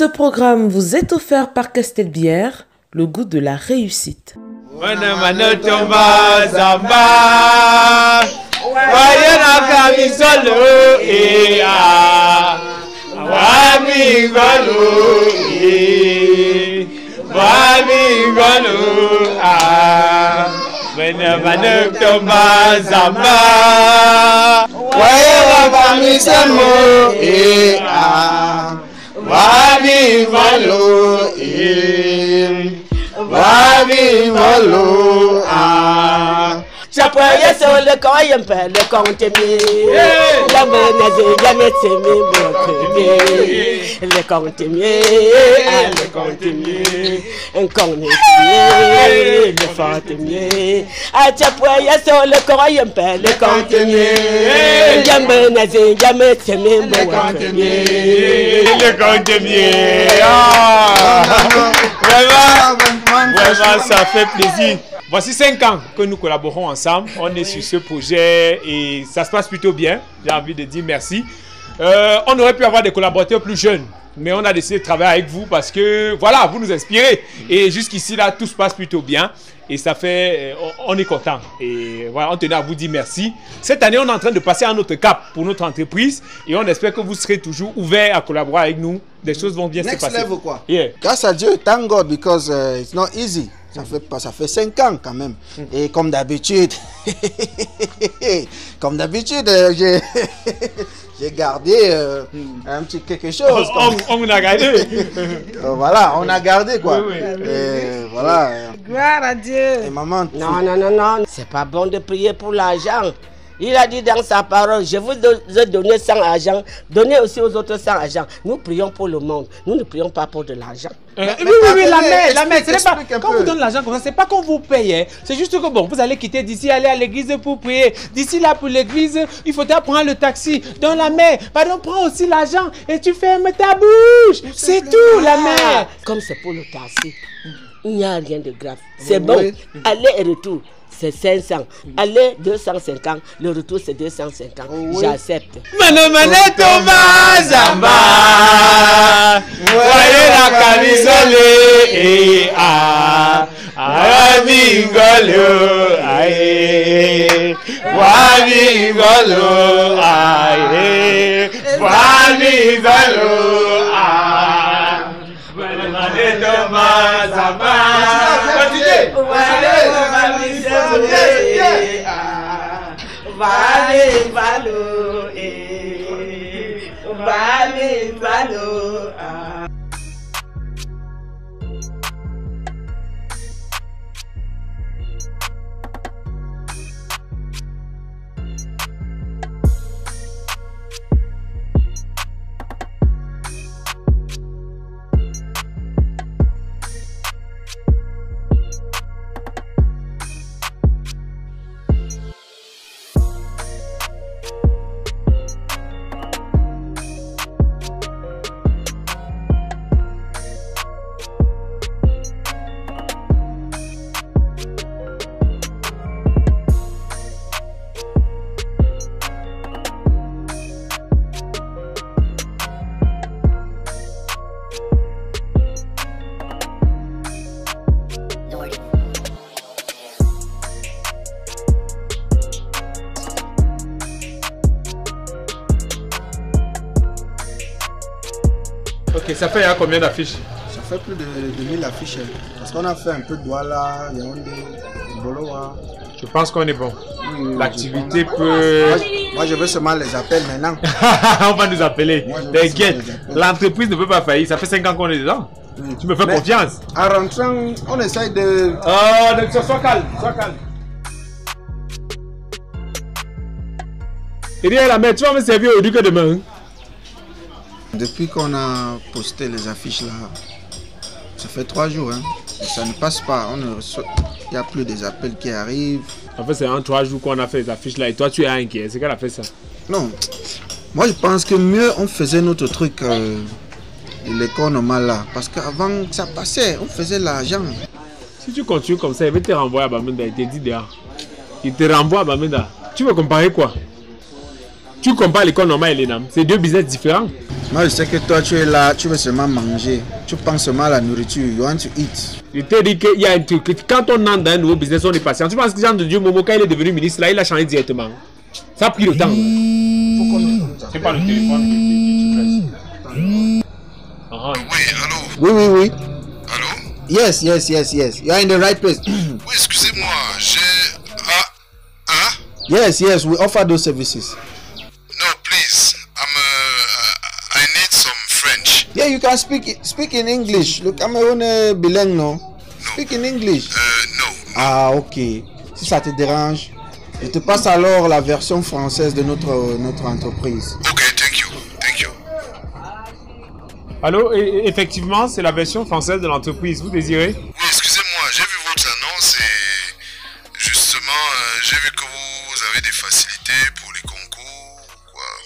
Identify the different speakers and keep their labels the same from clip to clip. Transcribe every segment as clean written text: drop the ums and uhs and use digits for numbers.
Speaker 1: Ce programme vous est offert par Castelbière, le goût de la réussite.
Speaker 2: J'appuie sur le corps, le compte mieux. La menace, jamais le compte mieux, le compte mieux. Un compte mieux, le compte mieux. J'appuie sur le corps, le compte mieux. La menace, jamais
Speaker 3: le compte mieux. Vraiment, ça fait plaisir. Voici 5 ans que nous collaborons ensemble. On est sur ce projet et ça se passe plutôt bien. J'ai envie de dire merci. On aurait pu avoir des collaborateurs plus jeunes, mais on a décidé de travailler avec vous parce que, voilà, vous nous inspirez. Et jusqu'ici, là, tout se passe plutôt bien. Et ça fait, on est content. Et voilà, on tenait à vous dire merci. Cette année, on est en train de passer à un autre cap pour notre entreprise. Et on espère que vous serez toujours ouverts à collaborer avec nous. Des choses vont bien se passer.
Speaker 4: Next level, quoi.
Speaker 3: Yeah.
Speaker 4: Grâce à Dieu, thank God, because it's not easy. Ça fait 5 ans quand même. Et comme d'habitude, j'ai gardé un petit quelque chose.
Speaker 3: On a gardé.
Speaker 4: Voilà, on a gardé quoi.
Speaker 3: Oui, oui.
Speaker 4: Et voilà.
Speaker 2: Gloire à Dieu.
Speaker 4: Et maman.
Speaker 2: Non. C'est pas bon de prier pour l'argent. Il a dit dans sa parole, je vous ai donné 100 argent, donnez aussi aux autres 100 argent. Nous prions pour le monde, nous ne prions pas pour de l'argent.
Speaker 3: Oui, la mère, ce n'est pas, quand vous donnez l'argent comme ça, c'est pas qu'on vous paye, hein. C'est juste que bon, vous allez quitter d'ici, aller à l'église pour prier. D'ici là, pour l'église, il faudra prendre le taxi. Dans la mer, pardon, prends aussi l'argent et tu fermes ta bouche. C'est tout, la mère.
Speaker 2: Comme c'est pour le taxi, il n'y a rien de grave. C'est bon, aller et retour. C'est 500. Aller 250. Le retour c'est 250. J'accepte.
Speaker 3: Mané Thomas Zamba. Voyez la camisole et Wabingolo aye. Wabingolo aye. Wabingolo aye. Mané Thomas Zamba. Ok, ça fait combien d'affiches?
Speaker 4: Ça fait plus de 1000 affiches. Parce qu'on a fait un peu de Douala, Yaoundé, Boloa.
Speaker 3: Je pense qu'on est bon.
Speaker 4: Oui,
Speaker 3: l'activité peut...
Speaker 4: Moi, je veux seulement les appels maintenant.
Speaker 3: On va nous appeler. T'inquiète, l'entreprise ne peut pas faillir. Ça fait 5 ans qu'on est dedans. Oui. Tu me fais confiance.
Speaker 4: En rentrant, on essaye de...
Speaker 3: Sois calme, sois calme. Et bien, la mère, tu vas me servir aujourd'hui que demain.
Speaker 4: Depuis qu'on a posté les affiches là, ça fait 3 jours. Hein. Ça ne passe pas. Il n'y a plus des appels qui arrivent.
Speaker 3: En fait, c'est en 3 jours qu'on a fait les affiches là. Et toi, tu es inquiet. C'est qu'elle a fait ça?
Speaker 4: Non. Moi, je pense que mieux on faisait notre truc, l'école normale là. Parce qu'avant, ça passait. On faisait l'argent.
Speaker 3: Si tu continues comme ça, il va te renvoyer à Bamenda. Il te dit dehors. Il te renvoie à Bamenda. Tu veux comparer quoi? Tu compares l'école normale et l'ENAM. C'est 2 business différents.
Speaker 4: Moi, je sais que toi, tu es là, tu veux seulement manger. Tu penses seulement à la nourriture. You want to eat.
Speaker 3: Je te dis qu'il y a un truc. Quand on entre dans un nouveau business, on est patient. Tu penses que Jean de Dieu Momo, quand il est devenu ministre, là, il a changé directement. Ça a pris le temps. C'est pas le téléphone que tu presses.
Speaker 5: Oui, allô?
Speaker 4: Oui.
Speaker 5: Allô?
Speaker 4: Yes. You are in the right place.
Speaker 5: Oui, excusez-moi, j'ai...
Speaker 4: Yes, we offer those services.
Speaker 5: No, please, I need some French.
Speaker 4: Yeah, you can speak in English. Look, I'm a bilingue, no? Speak in English.
Speaker 5: No.
Speaker 4: Ah, ok. Si ça te dérange, je te passe alors la version française de notre entreprise.
Speaker 5: Ok, thank you.
Speaker 3: Allô, effectivement, c'est la version française de l'entreprise. Vous désirez?
Speaker 5: Oui, excusez-moi, j'ai vu votre annonce et justement, j'ai vu que vous avez des facilités pour les concours,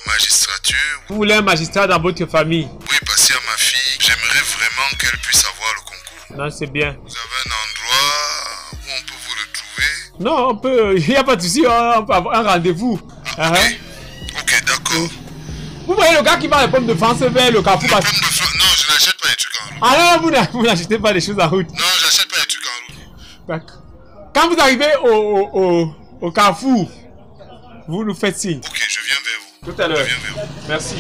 Speaker 5: magistrature.
Speaker 3: Vous voulez un magistrat dans votre famille?
Speaker 5: Oui, parce qu'à ma fille, j'aimerais vraiment qu'elle puisse avoir le concours.
Speaker 3: Non, c'est bien.
Speaker 5: Vous avez un endroit où on peut vous retrouver?
Speaker 3: Non, on peut, il n'y a pas de souci, on peut avoir un rendez-vous.
Speaker 5: Ok, d'accord.
Speaker 3: Vous voyez le gars qui vend les pommes de France vers le carrefour?
Speaker 5: Non, je n'achète pas les trucs en route.
Speaker 3: Ah non, vous n'achetez pas les choses en route.
Speaker 5: Non, j'achète pas les trucs en route.
Speaker 3: D'accord. Quand vous arrivez au carrefour, vous nous faites signe.
Speaker 5: Ok, je viens vers vous.
Speaker 3: Tout à l'heure.
Speaker 5: Je viens vers vous.
Speaker 3: Merci.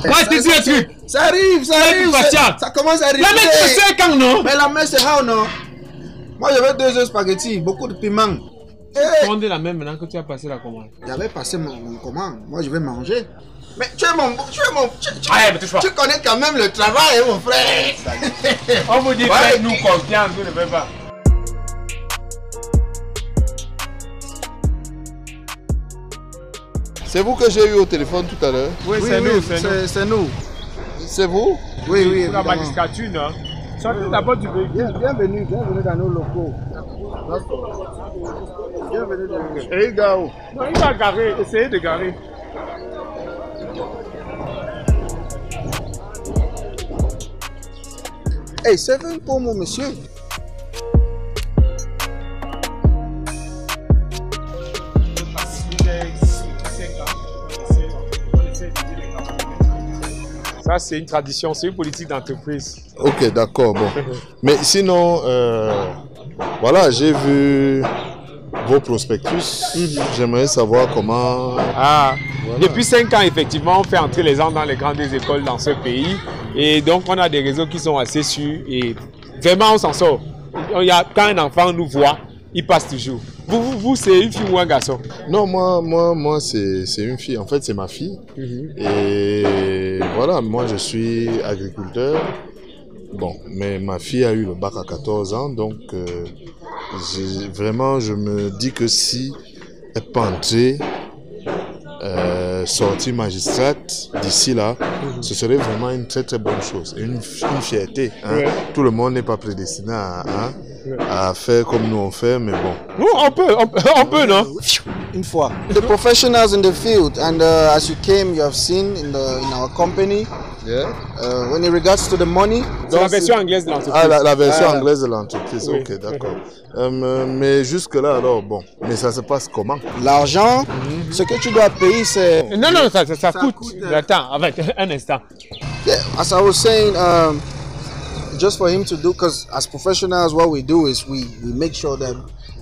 Speaker 3: Moi, je te dis un truc.
Speaker 4: Ça arrive. Ça commence à arriver.
Speaker 3: La messe, c'est quand, non?
Speaker 4: Mais la messe, c'est how, non? Moi, j'avais 2 œufs spaghetti, beaucoup de piment.
Speaker 3: Commandez la même maintenant que tu as passé la commande.
Speaker 4: J'avais passé mon commande. Moi, je vais manger. Mais tu connais quand même le travail, mon frère.
Speaker 3: On vous dit, faites-nous confiance, vous ne faites pas.
Speaker 6: C'est vous que j'ai eu au téléphone tout à l'heure?
Speaker 3: Oui, c'est nous.
Speaker 6: C'est vous?
Speaker 4: Oui.
Speaker 3: Pour la magistrature, non? Sortez d'abord du véhicule.
Speaker 4: Bienvenue dans nos locaux. Bienvenue dans nos locaux.
Speaker 6: Hey, Gao.
Speaker 3: Non, il va garer, essayez de garer.
Speaker 4: Hey, 7 pour mon monsieur.
Speaker 3: Ça, c'est une tradition, c'est une politique d'entreprise.
Speaker 6: Ok, d'accord, bon. Mais sinon, voilà, j'ai vu vos prospectus. J'aimerais savoir comment...
Speaker 3: Ah,
Speaker 6: voilà.
Speaker 3: Depuis 5 ans, effectivement, on fait entrer les gens dans les grandes écoles dans ce pays. Et donc, on a des réseaux qui sont assez sûrs. Et vraiment, on s'en sort. Quand un enfant nous voit, il passe toujours. Vous, c'est une fille ou un garçon?
Speaker 6: Non, moi c'est une fille. En fait, c'est ma fille. Et voilà, moi, je suis agriculteur. Bon, mais ma fille a eu le bac à 14 ans. Donc, vraiment, je me dis que si elle peut entrer, sortie magistrate d'ici là, ce serait vraiment une très très bonne chose. Une fierté. Hein. Ouais. Tout le monde n'est pas prédestiné à faire comme nous on fait, mais bon.
Speaker 3: Nous, on peut, non?
Speaker 4: Une fois. The professionals in the field, and as you came, you have seen in our company.
Speaker 6: Yeah.
Speaker 4: When it regards to the money.
Speaker 3: C'est la version anglaise de l'entreprise.
Speaker 6: Ah, la version anglaise de l'entreprise. Oui, ok, d'accord. Mais jusque là, alors bon. Mais ça se passe comment? L'argent,
Speaker 4: ce que tu dois payer, c'est.
Speaker 3: Non, ça coûte. Attends, un instant.
Speaker 4: Yeah, as I was saying, just for him to do, because as professionals, what we do is we make sure that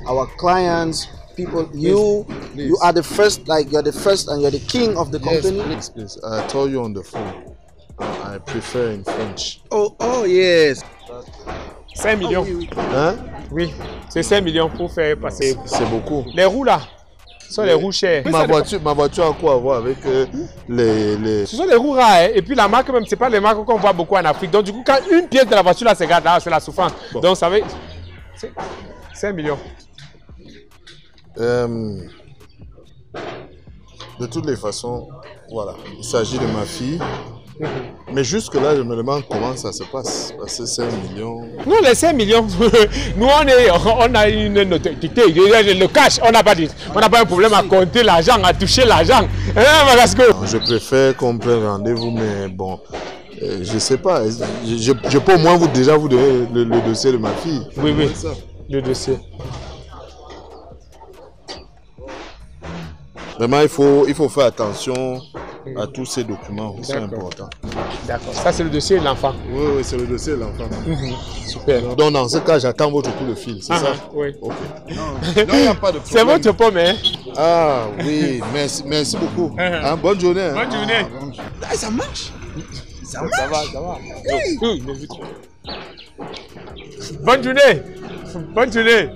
Speaker 4: our clients, people, you are the first, like you're the first and you're the king of the company.
Speaker 6: Yes, please. I told you on the phone. I prefer in French.
Speaker 4: Oh yes.
Speaker 3: 5 millions.
Speaker 6: Hein?
Speaker 3: Oui, c'est 5 millions pour faire passer.
Speaker 6: C'est beaucoup.
Speaker 3: Les roues là, ce sont les roues chères.
Speaker 6: Ma voiture a quoi à voir avec les...
Speaker 3: Ce sont les roues rares, hein? Et puis la marque même, c'est pas les marques qu'on voit beaucoup en Afrique. Donc du coup, quand une pièce de la voiture là se garde là, c'est la souffrance. Bon. Donc ça va être 5 millions.
Speaker 6: De toutes les façons, voilà, il s'agit de ma fille. Mais jusque-là, je me demande comment ça se passe. Parce que 5 millions...
Speaker 3: Non, les 5 millions, nous on a une notoriété, le cash, on n'a pas un problème à compter l'argent, à toucher l'argent.
Speaker 6: Je préfère qu'on prenne rendez-vous, mais bon, je sais pas. Je peux au moins vous donner le dossier de ma fille.
Speaker 3: Oui, le dossier.
Speaker 6: Vraiment, il faut faire attention à tous ces documents qui sont importants.
Speaker 3: D'accord. Ça, c'est le dossier de l'enfant.
Speaker 6: Oui, c'est le dossier de l'enfant.
Speaker 3: Super.
Speaker 6: Donc, dans ce cas, j'attends votre coup de fil, c'est ça?
Speaker 3: Oui.
Speaker 6: Ok. Non, il n'y a pas de problème.
Speaker 3: C'est votre pomme, hein?
Speaker 6: Ah, oui, merci beaucoup. Hein, bonne journée. Hein.
Speaker 3: Bonne journée.
Speaker 4: Ah, ça marche.
Speaker 3: Ça va. Hey. Bonne journée. Bonne journée.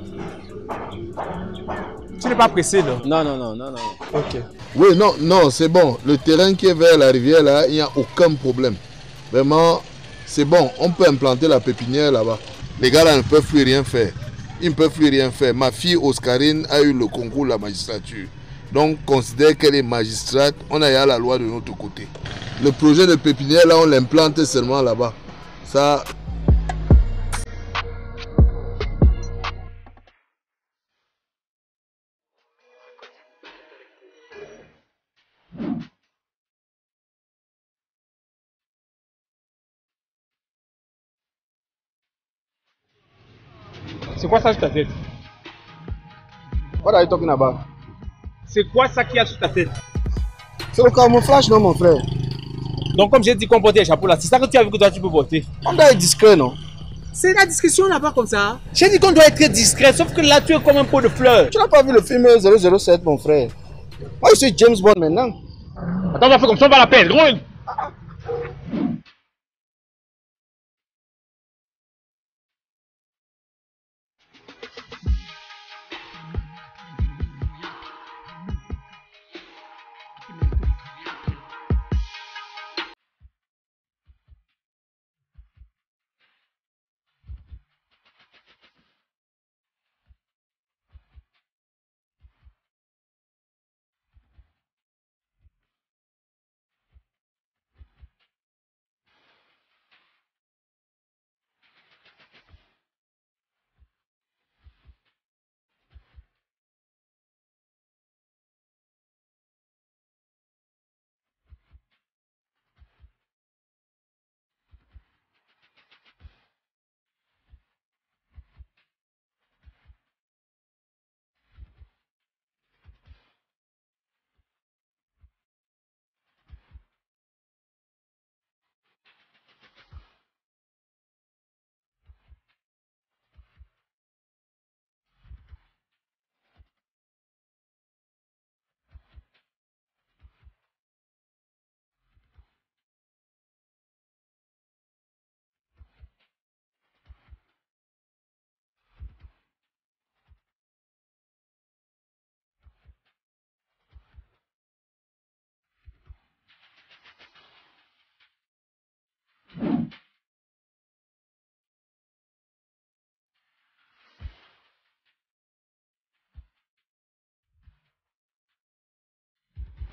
Speaker 3: Tu n'es pas pressé, non?
Speaker 4: Non.
Speaker 3: Ok.
Speaker 6: Oui, non, c'est bon. Le terrain qui est vers la rivière, là, il n'y a aucun problème. Vraiment, c'est bon. On peut implanter la pépinière là-bas. Les gars là ne peuvent plus rien faire. Ils ne peuvent plus rien faire. Ma fille Oscarine a eu le concours de la magistrature. Donc, considère qu'elle est magistrate. On a la loi de notre côté. Le projet de pépinière, là, on l'implante seulement là-bas. Ça...
Speaker 3: C'est quoi ça sur ta tête?
Speaker 4: What are you talking about?
Speaker 3: C'est quoi ça qu'il y a sur ta tête?
Speaker 4: C'est le camouflage, non, mon frère?
Speaker 3: Donc, comme j'ai dit qu'on portait un chapeau là, c'est ça que tu as vu que toi tu peux porter?
Speaker 4: On doit être discret, non?
Speaker 3: C'est la discrétion là-bas comme ça. J'ai dit qu'on doit être très discret, sauf que là tu es comme un pot de fleurs.
Speaker 4: Tu n'as pas vu le film 007, mon frère? Moi, je suis James Bond maintenant.
Speaker 3: Attends, on va faire comme ça, on va la perdre. Gros.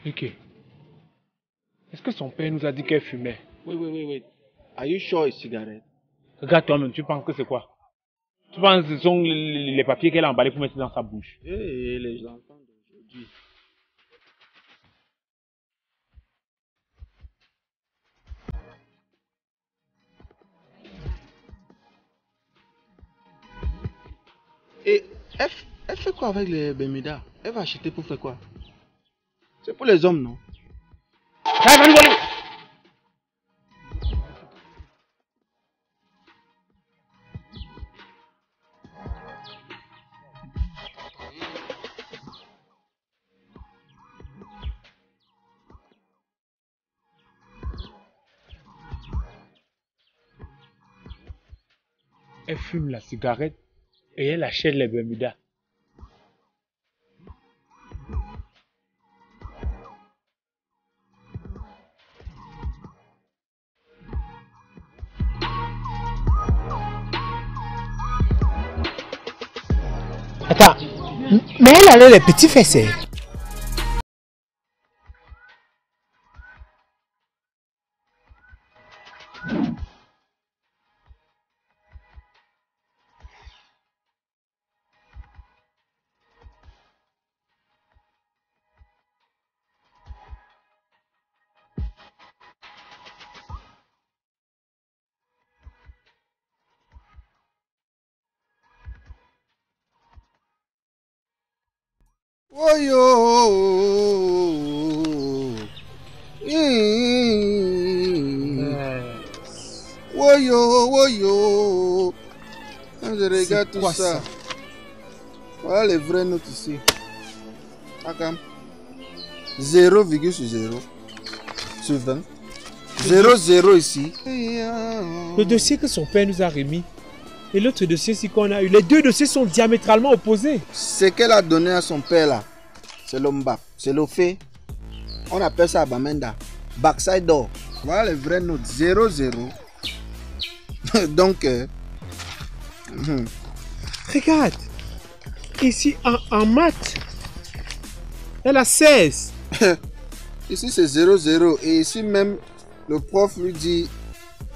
Speaker 3: Ok. Est-ce que son père nous a dit qu'elle fumait?
Speaker 4: Oui. Are you sure it's cigarette?
Speaker 3: Regarde toi-même, tu penses que c'est quoi? Tu penses que ce sont les papiers qu'elle a emballés pour mettre dans sa bouche?
Speaker 4: Les enfants d'aujourd'hui. Et elle fait quoi avec les Bermudas? Elle va acheter pour faire quoi? C'est pour les hommes, non?
Speaker 3: Elle fume la cigarette et elle achète les Bermudas. Attends, mais elle a les petits fessés.
Speaker 4: Oh yo! Woyo. Quand je regarde tout ça. Voilà les vraies notes ici. Takam. 0, sur 0. Sur 20. 0 ici.
Speaker 3: Le dossier que son père nous a remis et l'autre dossier ici qu'on a eu, les deux dossiers sont diamétralement opposés.
Speaker 4: Ce qu'elle a donné à son père là, c'est l'ombap, c'est l'ofé. On appelle ça Bamenda. Backside door. Voilà les vraies notes. 0. Donc,
Speaker 3: regarde. Ici, en maths, elle a 16.
Speaker 4: Ici, c'est 0. Et ici même, le prof lui dit,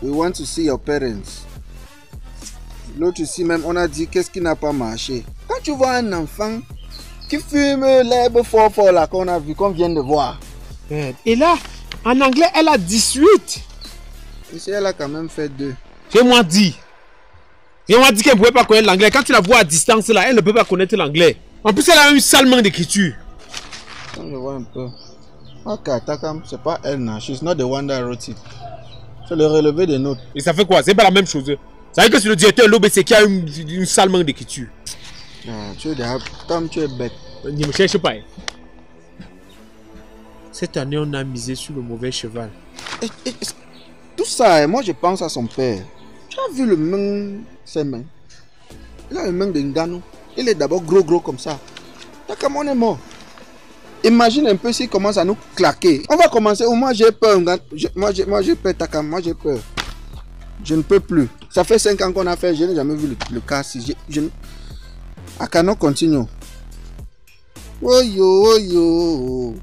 Speaker 4: we want to see your parents. L'autre ici même, on a dit, qu'est-ce qui n'a pas marché? Quand tu vois un enfant qui fume l'herbe fort là, qu'on a vu, qu'on vient de voir.
Speaker 3: Et là, en anglais, elle a 18.
Speaker 4: Ici, elle a quand même fait 2.
Speaker 3: J'ai-moi dit qu'elle ne pouvait pas connaître l'anglais. Quand tu la vois à distance, là, elle ne peut pas connaître l'anglais. En plus, elle a un sale manque d'écriture.
Speaker 4: Je vois un peu. Ok, Takam, c'est pas elle, non. She's not the one that wrote it. C'est le relevé des notes.
Speaker 3: Et ça fait quoi? C'est pas la même chose. Ça veut dire que c'est le directeur l'OBC qui a une sale manque d'écriture.
Speaker 4: Tu es bête.
Speaker 3: Ne me cherche pas. Cette année, on a misé sur le mauvais cheval.
Speaker 4: Tout ça, moi je pense à son père. Tu as vu le main, ses mains? Il a le main de Ngano. Il est d'abord gros comme ça. Takam, on est mort. Imagine un peu s'il commence à nous claquer. On va commencer. Oh, moi j'ai peur. Moi j'ai peur, Takam. Moi j'ai peur. Je ne peux plus. Ça fait 5 ans qu'on a fait. Je n'ai jamais vu le cas. Si Akano continue. Woyo.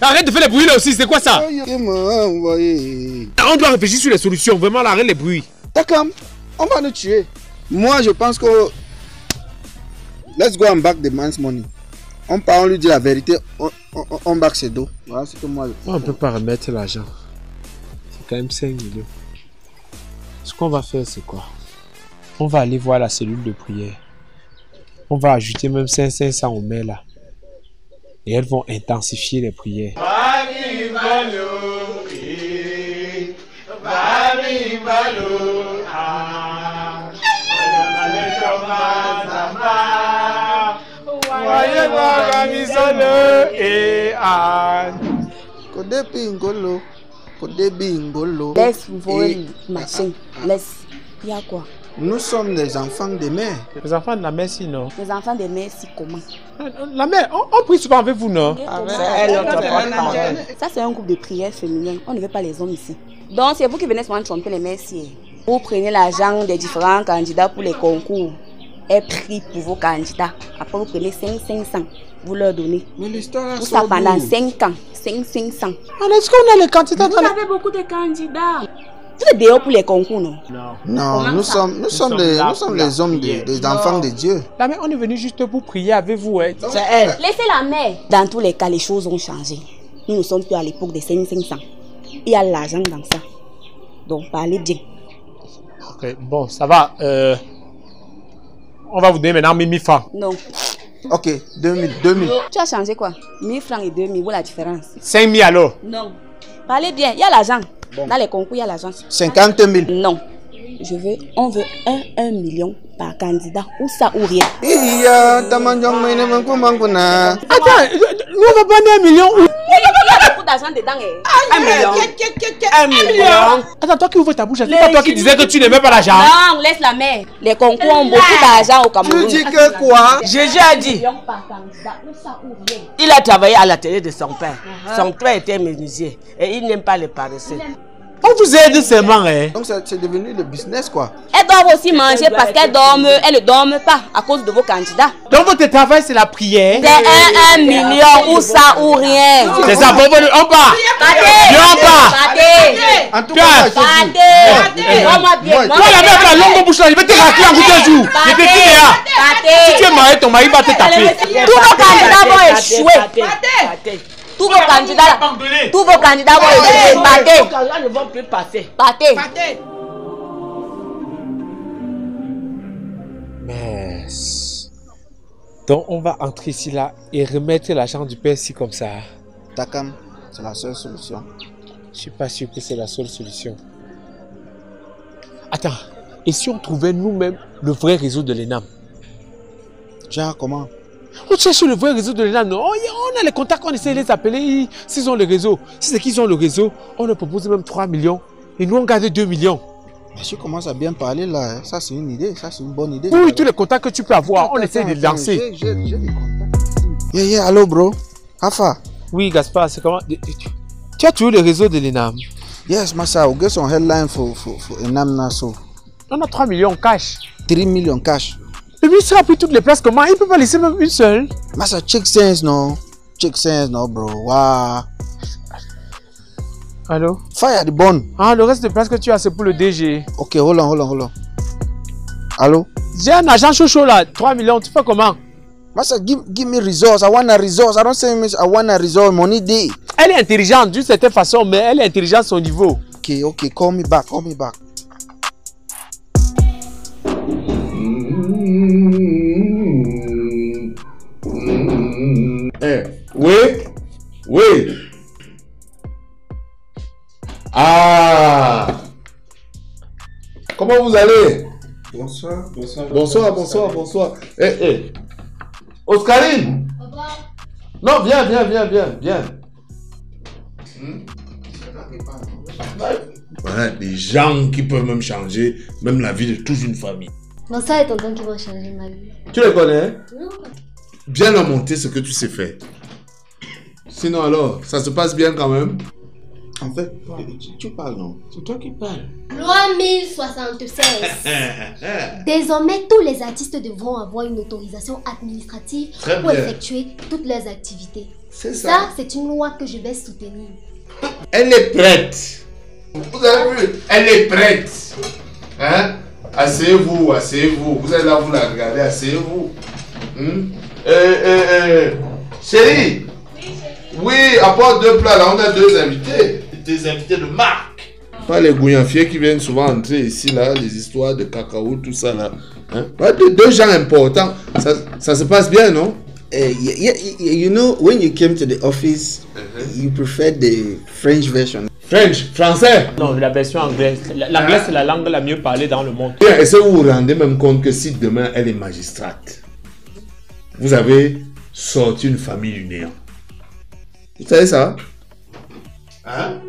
Speaker 3: Arrête de faire les bruits là aussi, c'est quoi ça? On doit réfléchir sur les solutions. Vraiment, là, arrête les bruits.
Speaker 4: Takam, on va nous tuer. Moi, je pense que. Let's go and back the man's money. On part, on lui dit la vérité, on back ses dos. Voilà ce que moi.
Speaker 3: On ne peut pas remettre l'argent. C'est quand même 5 millions. Ce qu'on va faire, c'est quoi? On va aller voir la cellule de prière. On va ajouter même 500 au mail là. Et elles vont intensifier les prières.
Speaker 2: Laisse voler machin. Laisse. Il y a quoi?
Speaker 4: Nous sommes des enfants de mère.
Speaker 3: Les enfants de la mère, si non?
Speaker 2: Les enfants de mère, si comment?
Speaker 3: La mère, on prie souvent avec vous, non?
Speaker 2: Ça, c'est un groupe de prière féminin. On ne veut pas les hommes ici. Donc, c'est vous qui venez souvent tromper les messieurs. Vous prenez l'argent des différents candidats pour les concours. Et pris pour vos candidats. Après, vous prenez 500. Vous leur donnez.
Speaker 4: Mais l'histoire
Speaker 2: tout ça pendant 5 ans. 500.
Speaker 3: Est-ce qu'on a les candidats?
Speaker 2: Vous avez beaucoup de candidats. Vous êtes dehors pour les concours, non?
Speaker 4: Non, nous sommes les hommes, des enfants de Dieu.
Speaker 3: La mère, on est venu juste pour prier avec vous. Hein.
Speaker 2: C'est elle. Laissez la mère. Dans tous les cas, les choses ont changé. Nous ne sommes plus à l'époque des 500. Il y a l'argent dans ça. Donc, parlez bien.
Speaker 3: Ok, bon, ça va. On va vous donner maintenant 1000 francs.
Speaker 2: Non.
Speaker 4: Ok, 2000.
Speaker 2: Tu as changé quoi? 1000 francs et 2000, où la différence?
Speaker 3: 5000 alors?
Speaker 2: Non. Parlez bien, il y a l'argent. Bon. Dans les concours, il y a l'argent.
Speaker 4: 50 000.
Speaker 2: Non. On veut 1 million par candidat, ou ça ou rien.
Speaker 3: Attends, nous on va prendre 1 million.
Speaker 2: Il y a beaucoup d'argent dedans.
Speaker 3: 1 million. Attends, toi qui ouvres ta bouche, c'est pas toi qui disais que tu n'aimais pas l'argent?
Speaker 2: Non, laisse la mère. Les concours ont beaucoup d'argent au Cameroun.
Speaker 4: Tu dis que quoi?
Speaker 2: Jésus a dit. Il a travaillé à la télé de son père. Son père était menuisier et il n'aime pas les paresseux.
Speaker 3: On vous aide seulement, hein?
Speaker 4: Donc c'est devenu le business, quoi.
Speaker 2: Elles doivent aussi manger parce qu'elles dorment. Elles ne dorment pas à cause de vos candidats.
Speaker 3: Donc votre travail, c'est la prière?
Speaker 2: C'est 1 million ou ça ou rien.
Speaker 3: C'est ça, bon, on part.
Speaker 4: En tout cas,
Speaker 2: Moi bien.
Speaker 3: Toi, la mère, la longue bouche là, je vais te racler en bout de jour. Je te dis là. Si tu es marié, ton mari va te taper.
Speaker 2: Tous vos candidats vont échouer. Tous vos candidats vont échouer. Partez. Ne vont plus passer. Partez.
Speaker 3: Mais... Donc on va entrer ici là et remettre l'argent du père ici comme ça.
Speaker 4: Takam, c'est la seule solution.
Speaker 3: Je suis pas sûr que c'est la seule solution. Attends, et si on trouvait nous-mêmes le vrai réseau de l'ENAM?
Speaker 4: Genre, comment?
Speaker 3: On cherche le vrai réseau de l'ENAM, non? On a les contacts, on essaie de les appeler, s'ils ont le réseau. Si c'est qu'ils ont le réseau, on leur propose même 3 millions. Et nous, on garde 2 millions.
Speaker 4: Mais tu commences à bien parler là, ça c'est une idée, ça c'est une bonne idée.
Speaker 3: Oui, tous les contacts que tu peux avoir, on essaie de les lancer.
Speaker 4: J'ai des contacts. Yeah, hello bro. Hafa.
Speaker 3: Oui, Gaspard, c'est comment? Tu as toujours le réseau de l'ENAM?
Speaker 4: Yes, Massa, we'll get some headline for Enam Naso.
Speaker 3: On a 3 millions cash.
Speaker 4: 3 millions cash.
Speaker 3: Et puis, ça a pris toutes les places, comment? Il ne peut pas laisser même une seule.
Speaker 4: Massa, check sense, no? Check sense, no, bro. Wow.
Speaker 3: Allô?
Speaker 4: Fire the bone.
Speaker 3: Ah, le reste des places que tu as, c'est pour le DG.
Speaker 4: Ok, hold on. Allô?
Speaker 3: J'ai un agent chaud là, 3 millions, tu fais comment?
Speaker 4: Massa, give me resource. I want a resource. I don't say I want a resource. Money day.
Speaker 3: Elle est intelligente d'une certaine façon, mais elle est intelligente à son niveau.
Speaker 4: Ok, call me back.
Speaker 6: Oui. Ah. Comment vous allez? Bonsoir. Oscarine. Non, viens. Voilà des gens qui peuvent même changer même la vie de toute une famille.
Speaker 7: Non, ça est tonton qui va changer ma vie.
Speaker 6: Tu les connais?
Speaker 7: Non.
Speaker 6: Bien leur montrer ce que tu sais faire. Sinon alors, ça se passe bien quand même? En fait, tu parles non? C'est toi qui parles.
Speaker 7: Loi 1076. Désormais, tous les artistes devront avoir une autorisation administrative pour effectuer toutes leurs activités.
Speaker 6: C'est ça.
Speaker 7: Ça, c'est une loi que je vais soutenir.
Speaker 6: Elle est prête. Vous avez vu? Elle est prête. Hein? Asseyez-vous. Vous allez là, vous la regardez, asseyez-vous. Chérie. Oui, apporte 2 plats, là on a 2 invités. Des invités de marque. Pas les gouillanfiers qui viennent souvent entrer ici, là, les histoires de cacao, tout ça, là. Hein? Pas deux gens importants. Ça se passe bien, non?
Speaker 8: You know, when you came to the office, you preferred the French version.
Speaker 6: Français?
Speaker 3: Non, la version anglaise. L'anglais, c'est la langue la mieux parlée dans le monde.
Speaker 6: Est-ce que vous vous rendez même compte que si demain elle est magistrate, vous avez sorti une famille du néant? Vous savez ça? Hein?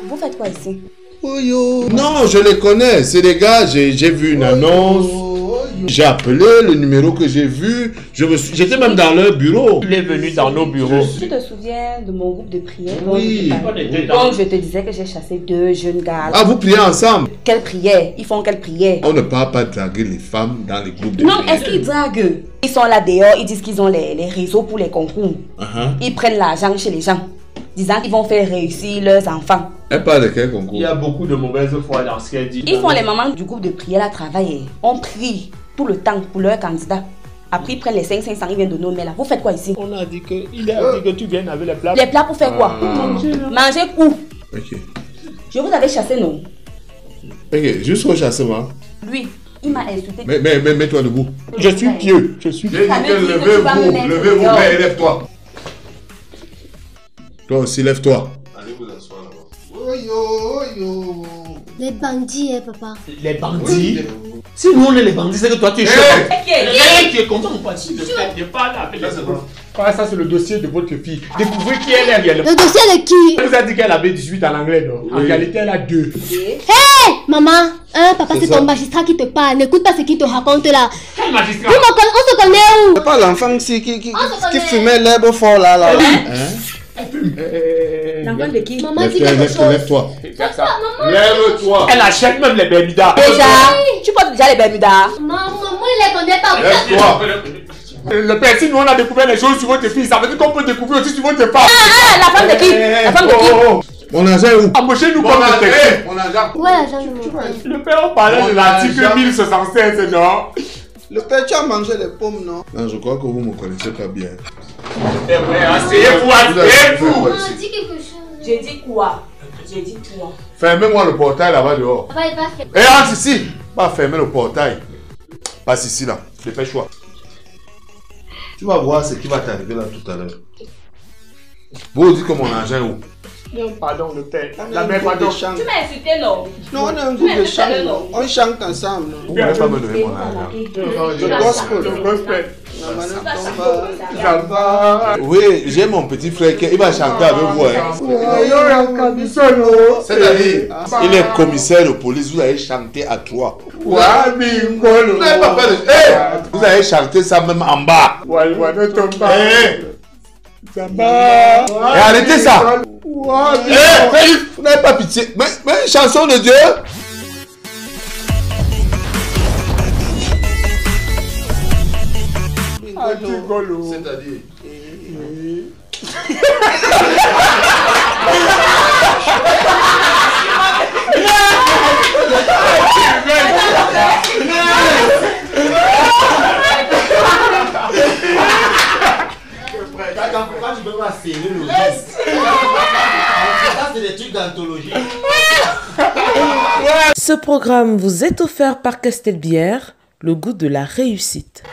Speaker 9: Vous faites quoi ici?
Speaker 6: Non, je les connais. C'est des gars, j'ai vu une annonce. J'ai appelé le numéro que j'ai vu. J'étais même dans leur bureau.
Speaker 3: Il est venu dans nos bureaux.
Speaker 9: Tu te souviens de mon groupe de prière?
Speaker 6: Oui.
Speaker 9: Donc je te disais que j'ai chassé 2 jeunes gars.
Speaker 6: Ah, vous priez ensemble?
Speaker 9: Quelle prière? Ils font quelle prière?
Speaker 6: On ne peut pas draguer les femmes dans les groupes de
Speaker 9: non,
Speaker 6: prière.
Speaker 9: est-ce qu'ils draguent? Ils sont là dehors, ils disent qu'ils ont les réseaux pour les concours. Ils prennent l'argent chez les gens, disant qu'ils vont faire réussir leurs enfants.
Speaker 6: Elle parle de quel concours?
Speaker 3: Il y a beaucoup de mauvaises foi dans ce qu'elle dit.
Speaker 9: Ils font les mamans du groupe de prière à travailler. On prie tout le temps pour leurs candidats. Après, ils prennent les 500, ils viennent de nos mains là. Vous faites quoi ici?
Speaker 3: On a dit il a dit que tu viennes avec les plats.
Speaker 9: Les plats pour faire quoi? Manger où?
Speaker 6: Ok.
Speaker 9: Je vous avais chassé, non?
Speaker 6: Ok, juste au chassement.
Speaker 9: Lui, il m'a insulté.
Speaker 6: Mais mets-toi debout.
Speaker 3: Je suis pieux. Je suis pieux.
Speaker 6: Levez-vous, et lève-toi. Toi aussi, lève-toi. Allez vous asseoir là-bas.
Speaker 7: Les bandits, papa.
Speaker 3: Les bandits? Si nous on est les bandits, c'est que toi tu es chef. Tu es content ou pas? Si je ne pas là avec les autres. Ça c'est le dossier de votre fille. Découvrez qui elle est réellement.
Speaker 7: Le dossier de qui?
Speaker 3: Elle vous a dit qu'elle avait 18 en anglais, non? En réalité, elle a 2.
Speaker 7: Hé, maman, papa, c'est ton magistrat qui te parle. N'écoute pas ce qu'il te raconte là.
Speaker 3: Quel magistrat?
Speaker 7: On se connaît où?
Speaker 8: C'est pas l'enfant qui fumait l'herbe fort là.
Speaker 9: L'enfant de qui?
Speaker 7: Maman dit quelque chose.
Speaker 6: Lève-toi. Lève-toi.
Speaker 3: Elle achète même les Bermudas.
Speaker 9: Déjà, tu portes déjà les Bermudas.
Speaker 7: Maman, moi je les connais pas.
Speaker 6: Lève-toi.
Speaker 3: Le père, si nous on a découvert les choses sur votre fille, ça veut dire qu'on peut découvrir aussi sur votre femme.
Speaker 9: La femme de qui? La femme de qui?
Speaker 6: Mon argent est où?
Speaker 3: Embauchez-nous comme détective.
Speaker 6: Mon argent.
Speaker 7: Où est l'argent de mon père?
Speaker 3: Le père, on parlait de l'article 1076, non?
Speaker 8: Le père, tu as mangé les pommes, non?
Speaker 6: Non, je crois que vous ne me connaissez pas bien.
Speaker 3: Asseyez-vous, asseyez-vous.
Speaker 7: Maman, dis quelque chose.
Speaker 9: J'ai dit quoi? J'ai dit quoi?
Speaker 6: Fermez-moi le portail là-bas dehors.
Speaker 7: Papa, il va faire.
Speaker 6: Et entre ici. Pas fermer le portail. Passe ici là. Dépêche-toi. Tu vas voir ce qui va t'arriver là tout à l'heure. Vous dites que mon argent est où?
Speaker 3: Non, pardon, le père.
Speaker 4: On est
Speaker 3: La
Speaker 4: un
Speaker 3: mère,
Speaker 4: groupe de
Speaker 3: pardon.
Speaker 4: chant.
Speaker 9: Tu m'as insulté, non?
Speaker 4: Non, on est un groupe de chant. On chante ensemble.
Speaker 6: Vous ne pouvez pas me donner mon argent.
Speaker 4: Le gospel.
Speaker 3: Le gospel.
Speaker 4: Ça va.
Speaker 6: Oui, j'ai mon petit frère qui il va chanter avec vous. C'est-à-dire, il est commissaire de police, vous allez chanter à trois. Vous n'avez pas fait de... Hey, vous allez chanter ça même en bas. Hey. Et arrêtez ça. Hey, vous n'avez pas pitié. Mais une chanson de Dieu. C'est-à-dire.
Speaker 8: Quand tu peux pas serrer le ça c'est des trucs d'anthologie.
Speaker 1: Ce programme vous est offert par Castelbière, le goût de la réussite.